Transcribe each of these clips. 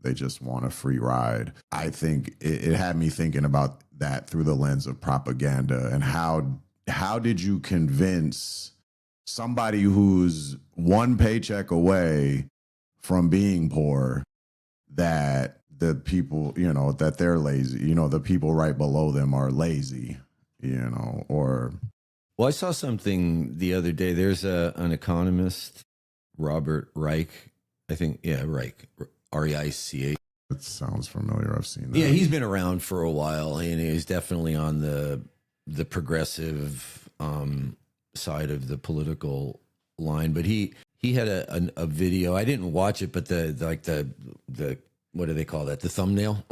They just want a free ride. I think it had me thinking about that through the lens of propaganda, and how did you convince somebody who's one paycheck away from being poor that the people, that they're lazy, the people right below them are lazy, or. Well, I saw something the other day. There's an economist, Robert Reich, I think. Yeah, Reich, R-E-I-C-H. It sounds familiar. I've seen that. Yeah, he's been around for a while, and he's definitely on the progressive side of the political line. But he had a video. I didn't watch it, but the what do they call that? The thumbnail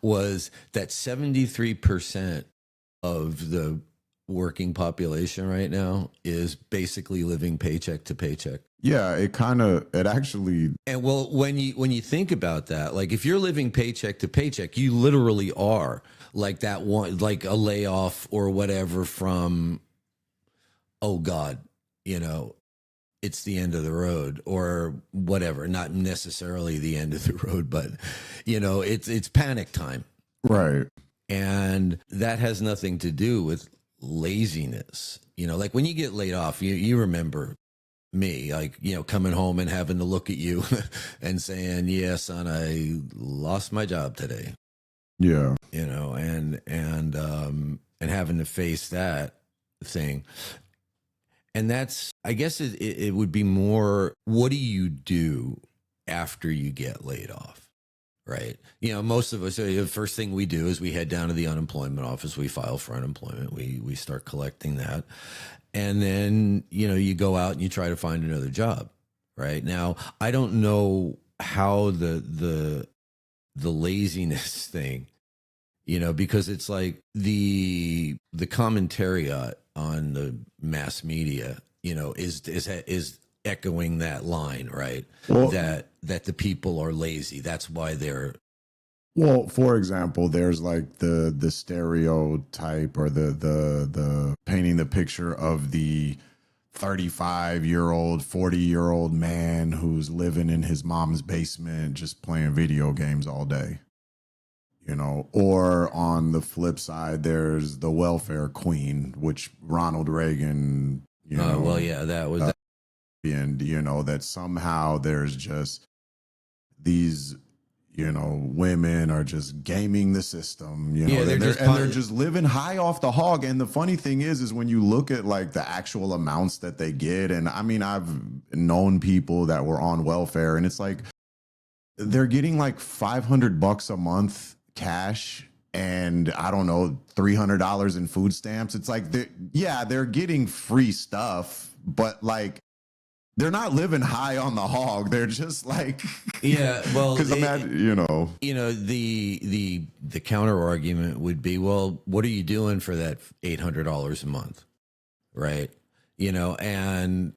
was that 73% of the working population right now is basically living paycheck to paycheck. Yeah, it actually. And well, when you think about that, like if you're living paycheck to paycheck, you literally are like that one, like a layoff or whatever from, oh God, it's the end of the road or whatever. Not necessarily the end of the road, but it's panic time. Right. And that has nothing to do with laziness. Like when you get laid off, you remember me, like, coming home and having to look at you and saying, yeah, son, I lost my job today. Yeah. And having to face that thing. And that's, I guess it would be more, what do you do after you get laid off? Right. Most of us, the first thing we do is we head down to the unemployment office. We file for unemployment. We start collecting that. And then, you go out and you try to find another job. Right. Now, I don't know how the laziness thing, because it's like the commentary on the mass media, is echoing that line, right? Well, that the people are lazy. That's why they're. Well, for example, there's like the stereotype or the painting the picture of the 35-year-old, 40-year-old man who's living in his mom's basement just playing video games all day. Or on the flip side, there's the welfare queen, which Ronald Reagan, well, yeah, that was. And, that somehow there's just these, women are just gaming the system, they're just living high off the hog. And the funny thing is when you look at like the actual amounts that they get, and I mean, I've known people that were on welfare, and it's like they're getting like $500 a month cash, and I don't know, $300 in food stamps. It's like, they're getting free stuff, but like, they're not living high on the hog. They're just like, yeah, well, because imagine, the counter argument would be, well, what are you doing for that $800 a month? Right. And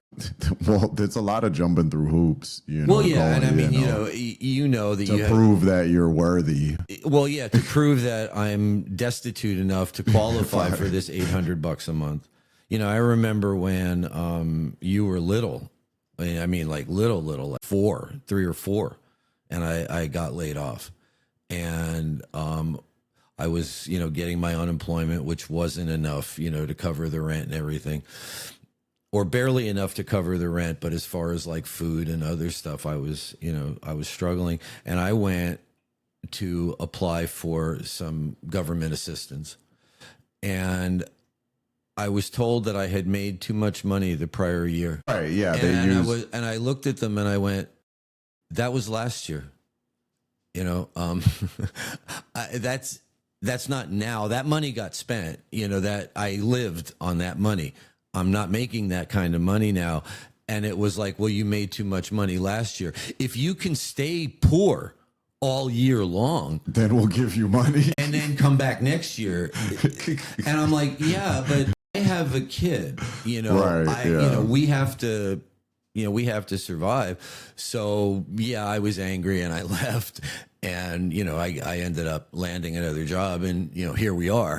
well, it's a lot of jumping through hoops, well, yeah. And I mean, that to prove that you're worthy. Well, yeah, to prove that I'm destitute enough to qualify for this $800 a month. I remember when you were little. I mean, like little, like 3 or 4, and I got laid off, and I was, getting my unemployment, which wasn't enough, to cover the rent and everything, or barely enough to cover the rent. But as far as like food and other stuff, I was struggling, and I went to apply for some government assistance, and I was told that I had made too much money the prior year. Right, yeah. And I looked at them and I went, that was last year. That's not now. That money got spent, that I lived on that money. I'm not making that kind of money now. And it was like, well, you made too much money last year. If you can stay poor all year long, then we'll give you money. And then come back next year. And I'm like, yeah, but I have a kid, right, we have to, survive. So yeah, I was angry and I left, and, I ended up landing another job, and, here we are.